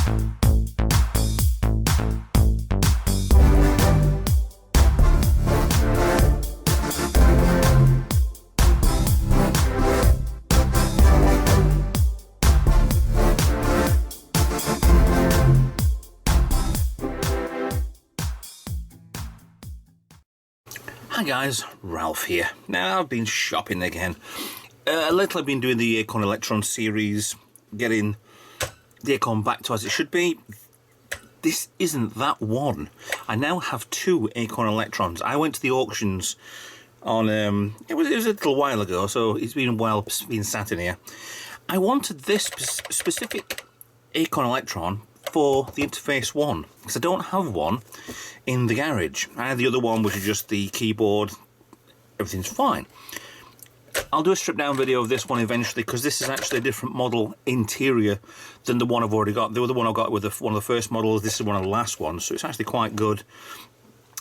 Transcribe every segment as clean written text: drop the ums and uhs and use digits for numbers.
Hi guys, Ralph here. Now I've been shopping again. Lately I've been doing the Acorn Electron series, getting the Acorn back to as it should be. This isn't that one. I now have two Acorn Electrons. I went to the auctions on, it was a little while ago, so it's been a while being sat in here. I wanted this specific Acorn Electron for the Interface 1, because I don't have one in the garage. I had the other one, which is just the keyboard. Everything's fine. I'll do a strip down video of this one eventually, because this is actually a different model interior than the one I've already got. The other one I got with one of the first models, this is one of the last ones, so it's actually quite good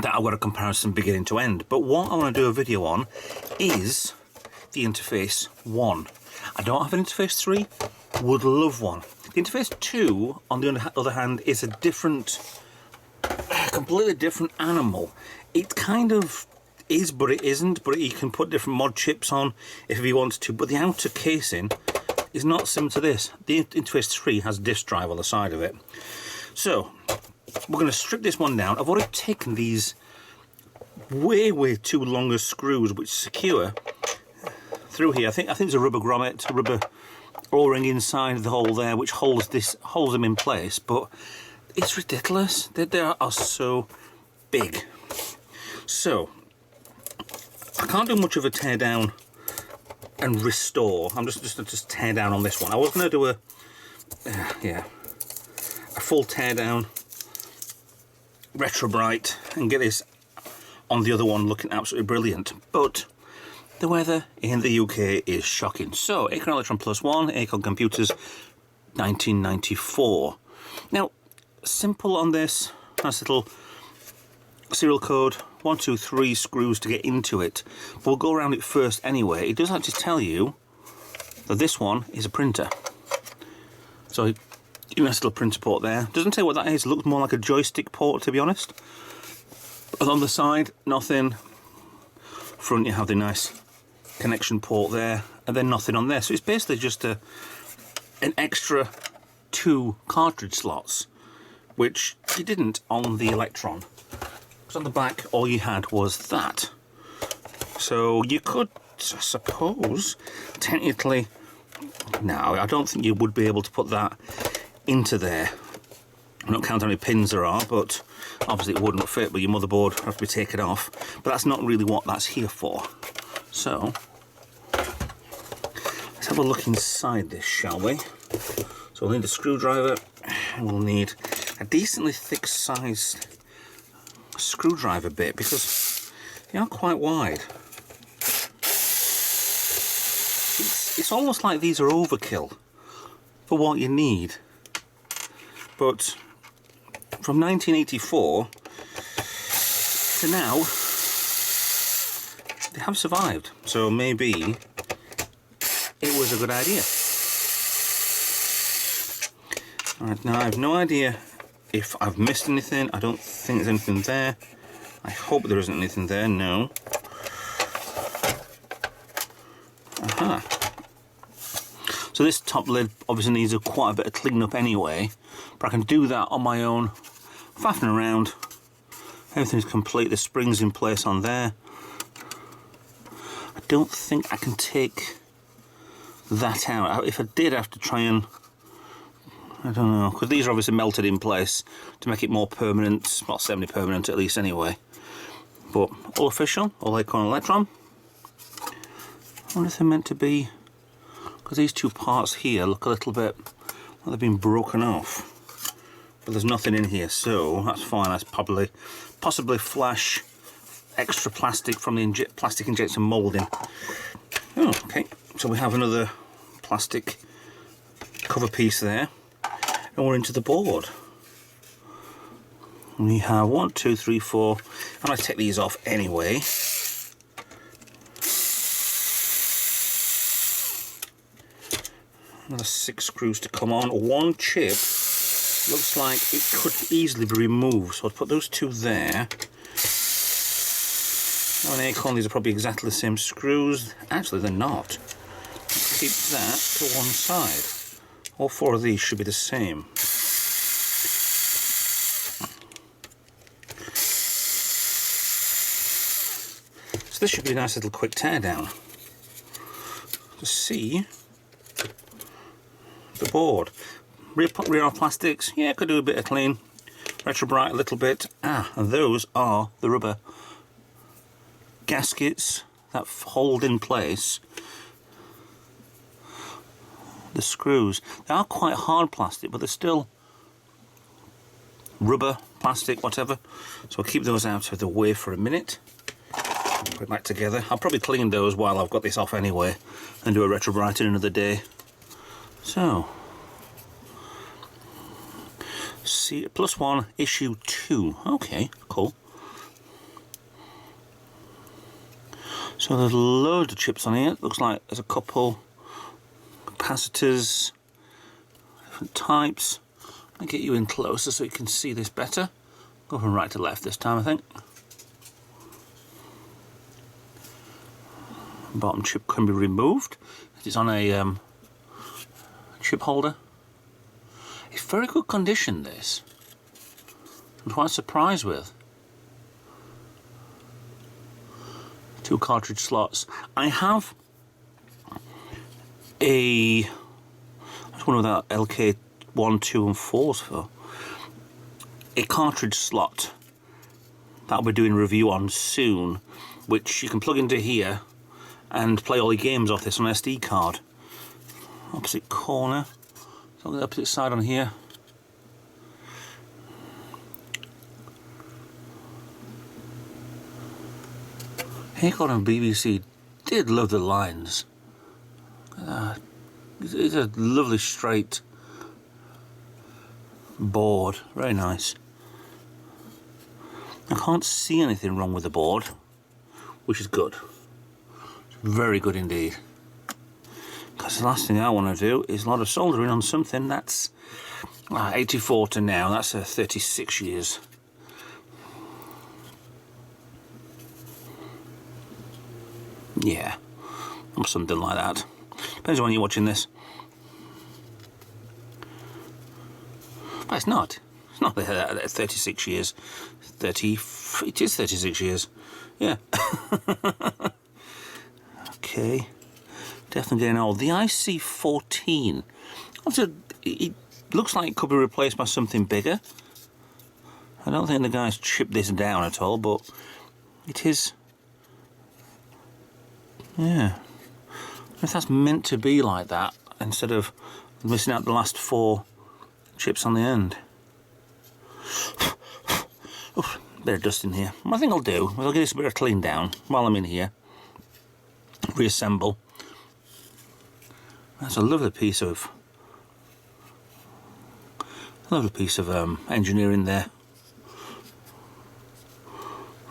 that I've got a comparison beginning to end. But what I want to do a video on is the Interface 1. I don't have an Interface 3, would love one. The Interface 2, on the other hand, is a completely different animal. It kind of is, but it isn't. But you can put different mod chips on if you wanted to. But the outer casing is not similar to this. The Interface 3 has disk drive on the side of it. So we're going to strip this one down. I've already taken these way too longer screws which secure through here. I think there's a rubber grommet, a rubber O-ring inside the hole there, which holds them in place. But it's ridiculous. They are so big. So I can't do much of a tear down and restore. I'm just tear down on this one. I was going to do a full tear down, retro bright, and get this on the other one looking absolutely brilliant. But the weather in the UK is shocking. So, Acorn Electron Plus One, Acorn Computers, 1994. Now, simple on this, nice little serial code, 1, 2, 3 screws to get into it. But we'll go around it first anyway. It does actually tell you that this one is a printer. So, nice little printer port there. Doesn't tell you what that is. It looks more like a joystick port, to be honest. And on the side, nothing. Front, you have the nice connection port there, and then nothing on there. So it's basically just an extra 2 cartridge slots, which you didn't on the Electron. Because on the back, all you had was that. So you could, I suppose, technically, no, I don't think you would be able to put that into there. I'm not counting how many pins there are, but obviously it wouldn't fit, but your motherboard would have to be taken off. But that's not really what that's here for. So, let's have a look inside this, shall we? So we'll need a screwdriver, and we'll need a decently thick sized screwdriver bit, because they are quite wide. It's almost like these are overkill for what you need. But from 1984 to now, they have survived. So maybe it was a good idea. Alright, now I have no idea if I've missed anything. I don't think there's anything there. I hope there isn't anything there, no. Aha. So this top lid obviously needs quite a bit of cleaning up anyway, but I can do that on my own, faffing around. Everything's complete, the spring's in place on there. I don't think I can take that out. If I did, I have to try and, I don't know, because these are obviously melted in place to make it more permanent, well, semi-permanent at least anyway. But all official, all Acorn Electron. I wonder if they're meant to be, because these two parts here look a little bit like they've been broken off. But there's nothing in here, so that's fine. That's possibly flash extra plastic from the plastic injection moulding. Oh, okay, so we have another plastic cover piece there, and we're into the board. And we have 1, 2, 3, 4. I'm going to take these off anyway. Another 6 screws to come on. One chip looks like it could easily be removed. So I'll put those two there. Now an Acorn, these are probably exactly the same screws. Actually, they're not. Let's keep that to one side. All four of these should be the same. So this should be a nice little quick teardown to see the board. Rear plastics, yeah, could do a bit of clean. Retro bright a little bit. And those are the rubber gaskets that hold in place the screws. They are quite hard plastic, but they're still rubber, plastic, whatever. So I'll keep those out of the way for a minute. Put it back together. I'll probably clean those while I've got this off anyway and do a retro bright in another day. So, see, +1 issue 2. Okay, cool. So there's loads of chips on here. Looks like there's a couple capacitors, different types. I'll get you in closer so you can see this better. Go from right to left this time, I think. Bottom chip can be removed. It's on a chip holder. It's very good condition, this. I'm quite surprised with. 2 cartridge slots. I have a, I just wonder what that LK1, 2 and 4's for. A cartridge slot that I'll be doing a review on soon, which you can plug into here and play all your games off this on an SD card. Opposite corner, so the opposite side on here. Acorn and BBC did love the lines. It's a lovely straight board, very nice. I can't see anything wrong with the board, which is good. Very good indeed. Because the last thing I want to do is a lot of soldering on something that's 84 to now, that's 36 years. Yeah, or something like that. Depends on when you're watching this. But it's not. It's not 36 years. It is 36 years. Yeah. Okay. Definitely getting old. The IC14. It looks like it could be replaced by something bigger. I don't think the guys chipped this down at all, but it is. Yeah. If that's meant to be like that, instead of missing out the last 4 chips on the end. Oof, bit of dust in here. What I think I'll do is I'll give this a bit of clean down while I'm in here. Reassemble. That's a lovely piece of engineering there.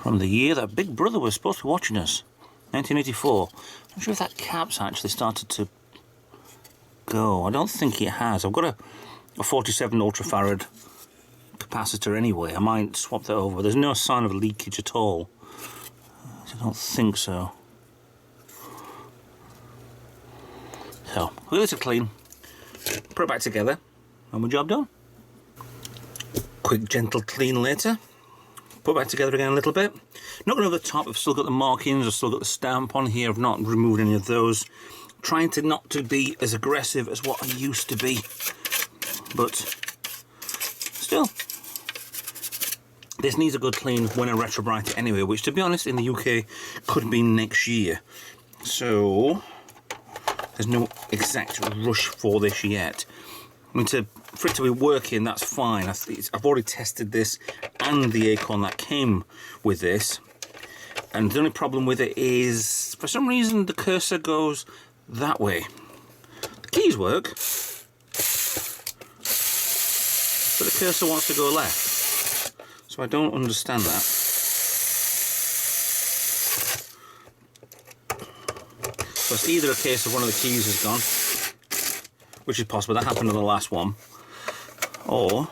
From the year that Big Brother was supposed to be watching us. 1984. I'm not sure if that cap's actually started to go. I don't think it has. I've got a 47 ultrafarad capacitor anyway. I might swap that over. There's no sign of leakage at all. I don't think so. So, we'll give this a clean, put it back together, and we're job done. Quick gentle clean later. Put it back together again a little bit. Not going over the top, I've still got the markings, I've still got the stamp on here, I've not removed any of those. Trying to not to be as aggressive as what I used to be. But still, this needs a good clean when I retrobrite it anyway, which to be honest in the UK could be next year. So there's no exact rush for this yet. I mean, for it to be working, that's fine. I've already tested this and the Acorn that came with this. And the only problem with it is, for some reason, the cursor goes that way. The keys work, but the cursor wants to go left. So I don't understand that. So it's either a case of one of the keys is gone, which is possible, that happened on the last one, or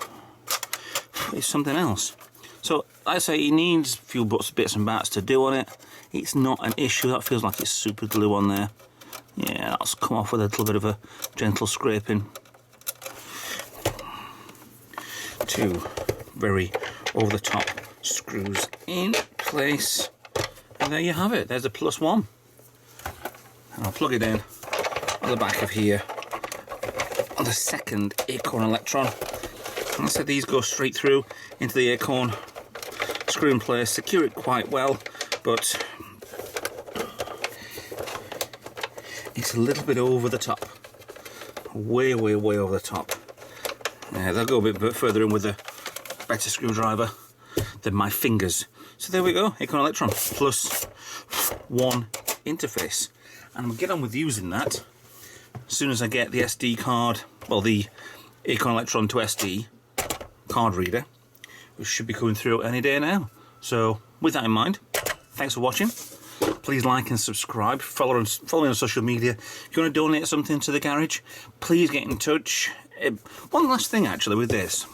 it's something else. So, like I say, it needs a few bits and bats to do on it. It's not an issue. That feels like it's super glue on there. Yeah, that's come off with a little bit of a gentle scraping. 2 very over-the-top screws in place. And there you have it. There's a +1. And I'll plug it in on the back of here on the second Acorn Electron. And I said these go straight through into the Acorn, screw in place, secure it quite well, but it's a little bit over the top. Way over the top. Yeah, they'll go a bit further in with a better screwdriver than my fingers. So there we go, Acorn Electron +1 interface. And we'll get on with using that as soon as I get the SD card, well, the Acorn Electron to SD card reader, which should be coming through any day now. So with that in mind, thanks for watching. Please like and subscribe. Follow me on social media. If you want to donate something to the garage, please get in touch. One last thing actually with this.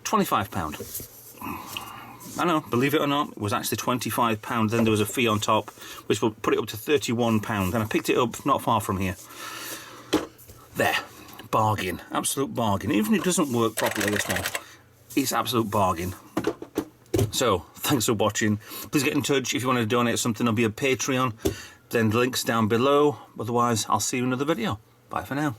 £25. I know, believe it or not, it was actually £25. Then there was a fee on top, which will put it up to £31. And I picked it up not far from here. There. Bargain. Absolute bargain. Even if it doesn't work properly, this one, it's absolute bargain. So, thanks for watching. Please get in touch if you want to donate something. There'll be a Patreon. Then the link's down below. Otherwise, I'll see you in another video. Bye for now.